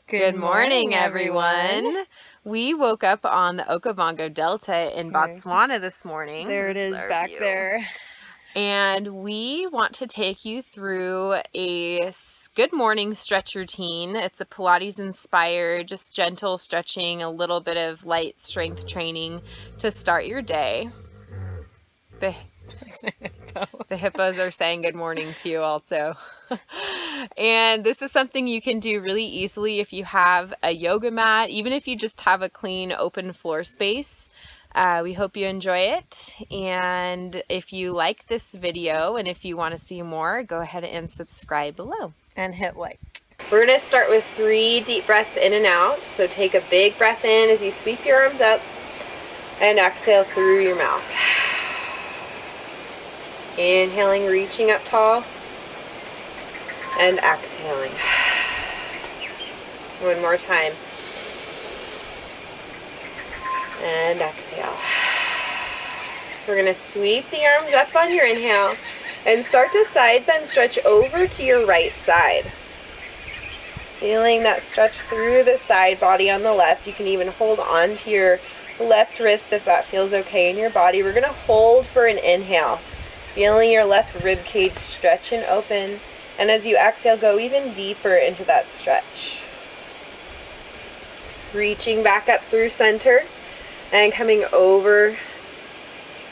Good morning, everyone. We woke up on the Okavango Delta in Botswana this morning. There it is back there. And we want to take you through a good morning stretch routine. It's a Pilates inspired, just gentle stretching, a little bit of light strength training to start your day. The hippos are saying good morning to you also. And this is something you can do really easily if you have a yoga mat, even if you just have a clean open floor space. We hope you enjoy it. And if you like this video and if you want to see more, go ahead and subscribe below. And hit like. We're going to start with 3 deep breaths in and out. So take a big breath in as you sweep your arms up and exhale through your mouth. Inhaling, reaching up tall, and exhaling. One more time. And exhale. We're going to sweep the arms up on your inhale and start to side bend stretch over to your right side. Feeling that stretch through the side body on the left. You can even hold on to your left wrist if that feels okay in your body. We're going to hold for an inhale. Feeling your left rib cage stretch and open. And as you exhale, go even deeper into that stretch. Reaching back up through center and coming over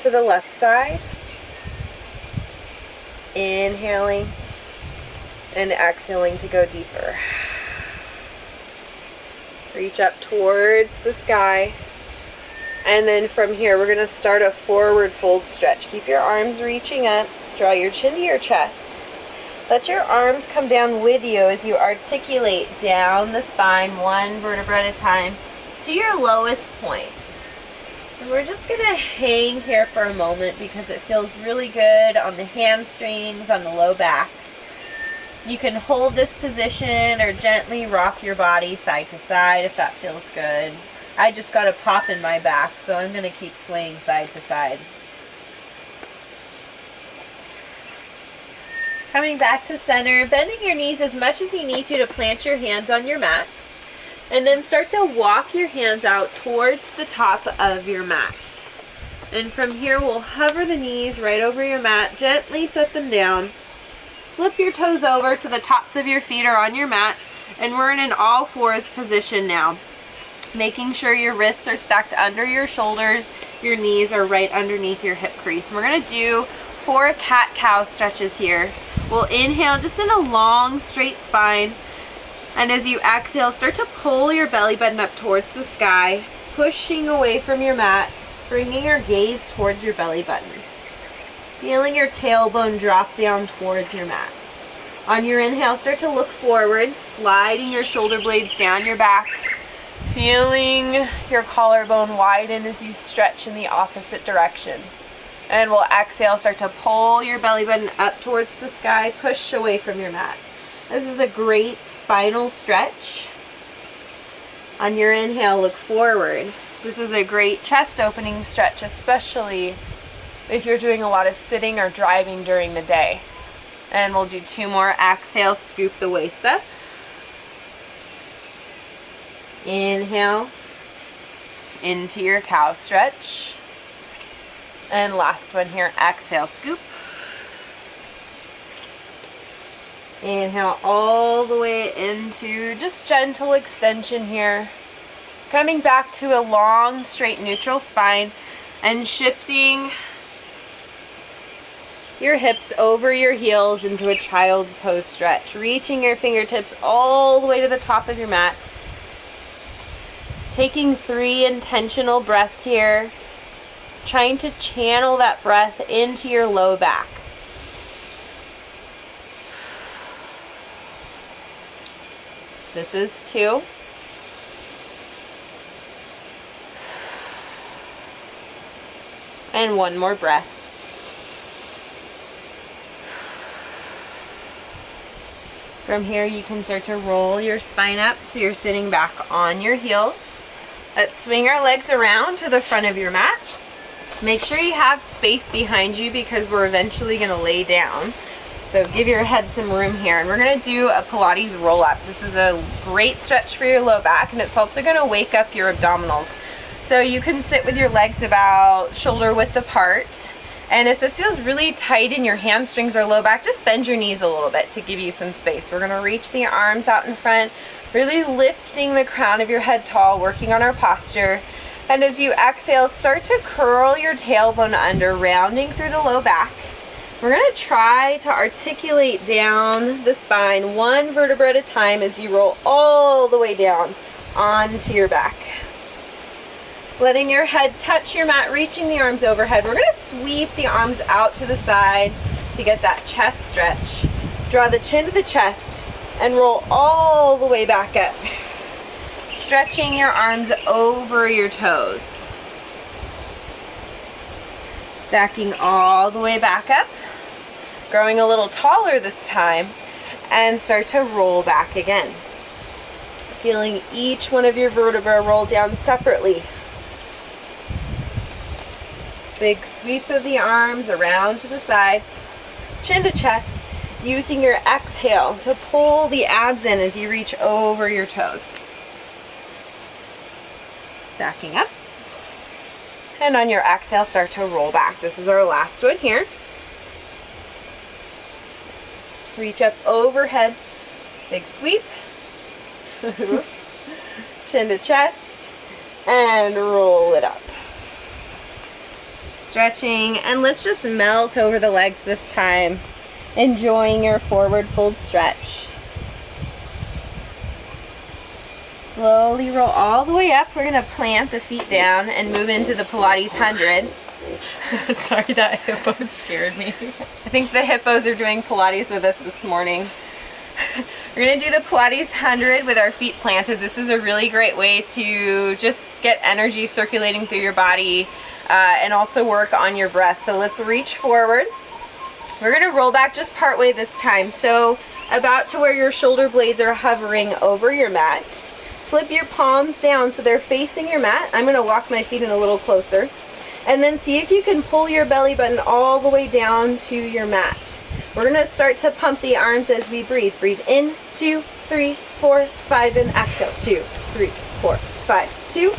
to the left side. Inhaling and exhaling to go deeper. Reach up towards the sky. And then from here, we're going to start a forward fold stretch. Keep your arms reaching up. Draw your chin to your chest. Let your arms come down with you as you articulate down the spine, one vertebra at a time, to your lowest point. And we're just going to hang here for a moment because it feels really good on the hamstrings, on the low back. You can hold this position or gently rock your body side to side if that feels good. I just got a pop in my back, so I'm going to keep swaying side to side. Coming back to center, bending your knees as much as you need to plant your hands on your mat. And then start to walk your hands out towards the top of your mat. And from here, we'll hover the knees right over your mat, gently set them down. Flip your toes over so the tops of your feet are on your mat. And we're in an all fours position now. Making sure your wrists are stacked under your shoulders, your knees are right underneath your hip crease. And we're going to do 4 cat-cow stretches here. We'll inhale just in a long, straight spine. And as you exhale, start to pull your belly button up towards the sky, pushing away from your mat, bringing your gaze towards your belly button. Feeling your tailbone drop down towards your mat. On your inhale, start to look forward, sliding your shoulder blades down your back. Feeling your collarbone widen as you stretch in the opposite direction. And we'll exhale, start to pull your belly button up towards the sky, push away from your mat. This is a great spinal stretch. On your inhale, look forward. This is a great chest opening stretch, especially if you're doing a lot of sitting or driving during the day. And we'll do 2 more. Exhale, scoop the waist up. Inhale into your cow stretch. And last one here, exhale, scoop. Inhale all the way into just gentle extension here. Coming back to a long, straight, neutral spine and shifting your hips over your heels into a child's pose stretch. Reaching your fingertips all the way to the top of your mat. Taking 3 intentional breaths here. Trying to channel that breath into your low back. This is 2. And 1 more breath. From here, you can start to roll your spine up so you're sitting back on your heels. Let's swing our legs around to the front of your mat. Make sure you have space behind you because we're eventually going to lay down. So give your head some room here. And we're gonna do a Pilates roll up. This is a great stretch for your low back, and it's also gonna wake up your abdominals. So you can sit with your legs about shoulder width apart. And if this feels really tight in your hamstrings or low back, just bend your knees a little bit to give you some space. We're gonna reach the arms out in front, really lifting the crown of your head tall, working on our posture. And as you exhale, start to curl your tailbone under, rounding through the low back. We're gonna try to articulate down the spine one vertebra at a time as you roll all the way down onto your back. Letting your head touch your mat, reaching the arms overhead. We're gonna sweep the arms out to the side to get that chest stretch. Draw the chin to the chest and roll all the way back up. Stretching your arms over your toes. Stacking all the way back up. Growing a little taller this time, and start to roll back again. Feeling each one of your vertebrae roll down separately. Big sweep of the arms around to the sides, chin to chest, using your exhale to pull the abs in as you reach over your toes. Stacking up. And on your exhale, start to roll back. This is our last one here. Reach up overhead, big sweep. Oops. Chin to chest, and roll it up. Stretching, and let's just melt over the legs this time, enjoying your forward fold stretch. Slowly roll all the way up. We're gonna plant the feet down and move into the Pilates 100. Sorry, that hippo scared me. I think the hippos are doing Pilates with us this morning. We're gonna do the Pilates 100 with our feet planted. This is a really great way to just get energy circulating through your body and also work on your breath. So let's reach forward. We're gonna roll back just part way this time. So about to where your shoulder blades are hovering over your mat. Flip your palms down so they're facing your mat. I'm gonna walk my feet in a little closer. And then see if you can pull your belly button all the way down to your mat. We're gonna start to pump the arms as we breathe. Breathe in, 2, 3, 4, 5, and exhale. 2, 3, 4, 5, 2.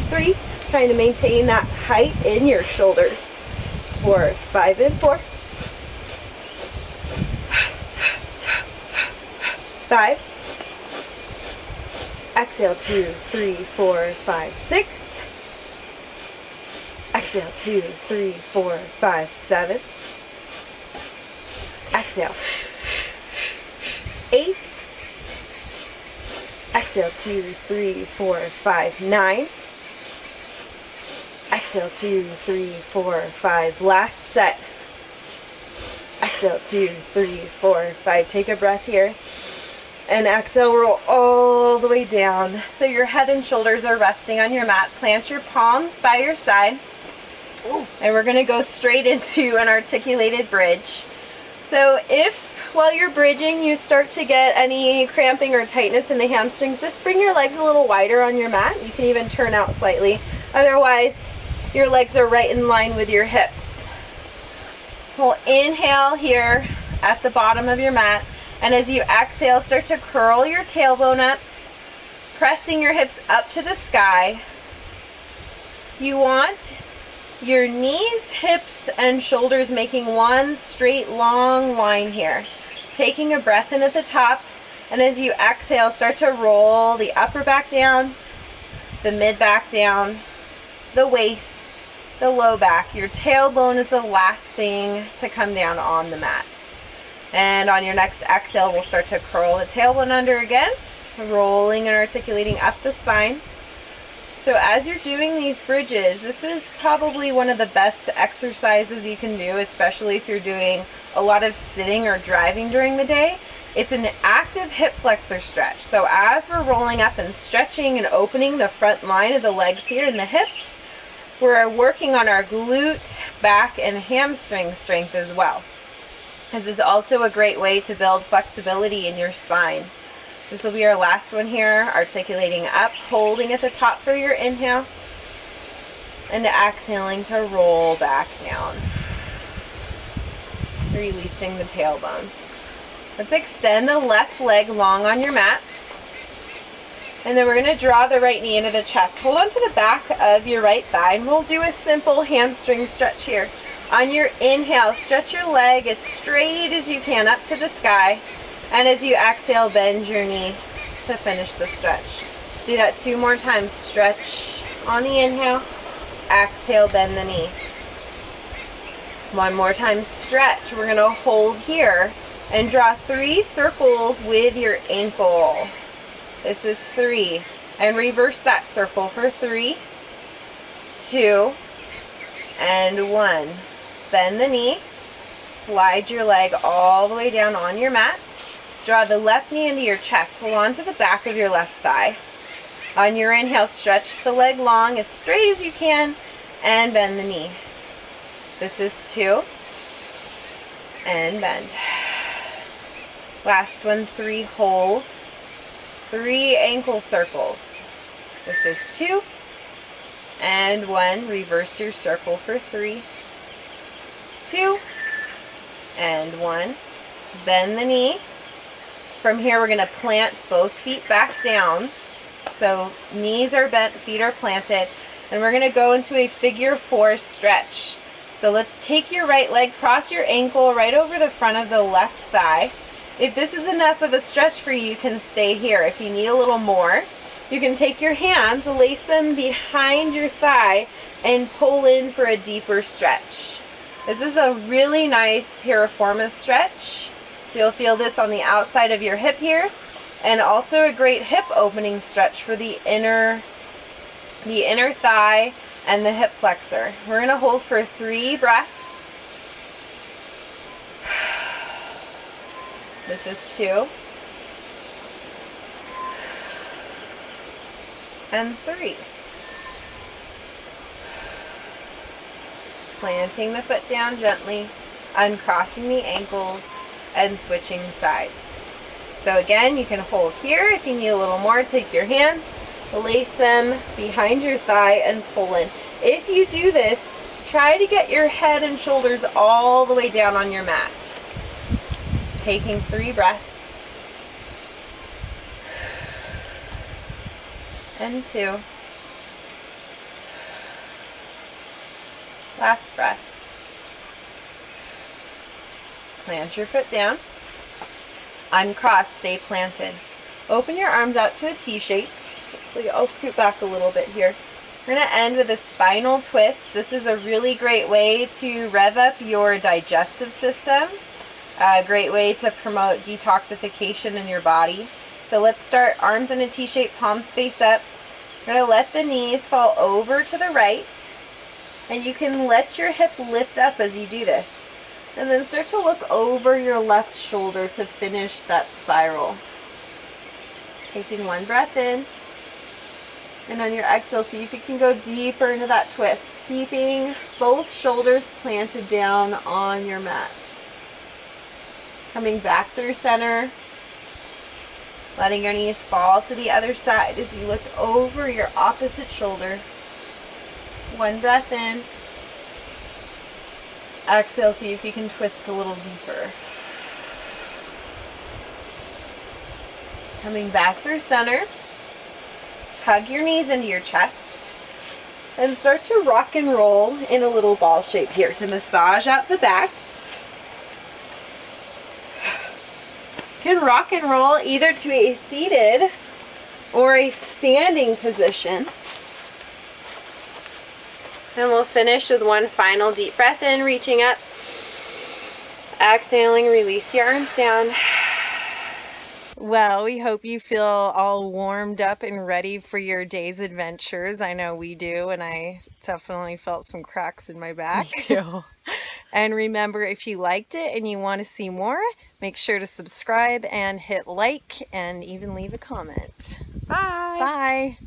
3, trying to maintain that height in your shoulders. 4, 5, and 4. 5. Exhale, 2, 3, 4, 5, 6. Exhale, 2, 3, 4, 5, 7. Exhale. 8. Exhale, 2, 3, 4, 5, 9. Exhale, 2, 3, 4, 5. Last set. Exhale, 2, 3, 4, 5. Take a breath here. And exhale, roll all the way down. So your head and shoulders are resting on your mat. Plant your palms by your side. And we're gonna go straight into an articulated bridge. So if while you're bridging you start to get any cramping or tightness in the hamstrings, just bring your legs a little wider on your mat. You can even turn out slightly. Otherwise, your legs are right in line with your hips. We'll inhale here at the bottom of your mat. And as you exhale, start to curl your tailbone up, pressing your hips up to the sky. You want your knees, hips, and shoulders making one straight long line here. Taking a breath in at the top, and as you exhale, start to roll the upper back down, the mid back down, the waist, the low back. Your tailbone is the last thing to come down on the mat. And on your next exhale, we'll start to curl the tailbone under again, rolling and articulating up the spine. So as you're doing these bridges, this is probably one of the best exercises you can do, especially if you're doing a lot of sitting or driving during the day. It's an active hip flexor stretch. So as we're rolling up and stretching and opening the front line of the legs here and the hips, we're working on our glute, back, and hamstring strength as well. This is also a great way to build flexibility in your spine. This will be our last one here, articulating up, holding at the top for your inhale. And exhaling to roll back down. Releasing the tailbone. Let's extend the left leg long on your mat. And then we're going to draw the right knee into the chest. Hold on to the back of your right thigh, and we'll do a simple hamstring stretch here. On your inhale, stretch your leg as straight as you can up to the sky. And as you exhale, bend your knee to finish the stretch. Let's do that 2 more times. Stretch on the inhale, exhale, bend the knee. 1 more time, stretch. We're going to hold here and draw 3 circles with your ankle. This is 3. And reverse that circle for 3, 2, and 1. Let's bend the knee. Slide your leg all the way down on your mat. Draw the left knee into your chest. Hold on to the back of your left thigh. On your inhale, stretch the leg long as straight as you can and bend the knee. This is 2. And bend. Last one, 3, hold. 3 ankle circles. This is 2 and 1. Reverse your circle for 3, 2, and 1. Let's bend the knee. From here, we're going to plant both feet back down. So knees are bent, feet are planted, and we're going to go into a figure 4 stretch. So let's take your right leg, cross your ankle right over the front of the left thigh. If this is enough of a stretch for you, you can stay here. If you need a little more, you can take your hands, lace them behind your thigh, and pull in for a deeper stretch. This is a really nice piriformis stretch. So you'll feel this on the outside of your hip here, and also a great hip opening stretch for the inner thigh and the hip flexor. We're going to hold for 3 breaths. This is 2 and 3. Planting the foot down gently, uncrossing the ankles, and switching sides. So again, you can hold here. If you need a little more, take your hands, lace them behind your thigh, and pull in. If you do this, try to get your head and shoulders all the way down on your mat. Taking 3 breaths. And 2. Last breath. Plant your foot down. Uncross, stay planted. Open your arms out to a T shape. Hopefully I'll scoot back a little bit here. We're going to end with a spinal twist. This is a really great way to rev up your digestive system. A great way to promote detoxification in your body. So let's start arms in a T shape, palms face up. We're going to let the knees fall over to the right. And you can let your hip lift up as you do this. And then start to look over your left shoulder to finish that spiral. Taking 1 breath in. And on your exhale, see if you can go deeper into that twist. Keeping both shoulders planted down on your mat. Coming back through center. Letting your knees fall to the other side as you look over your opposite shoulder. 1 breath in. Exhale, see if you can twist a little deeper. Coming back through center. Hug your knees into your chest. And start to rock and roll in a little ball shape here to massage out the back. You can rock and roll either to a seated or a standing position. And we'll finish with 1 final deep breath in, reaching up. Exhaling, release your arms down. Well, we hope you feel all warmed up and ready for your day's adventures. I know we do, and I definitely felt some cracks in my back. Me too. And remember, if you liked it and you want to see more, make sure to subscribe and hit like and even leave a comment. Bye. Bye.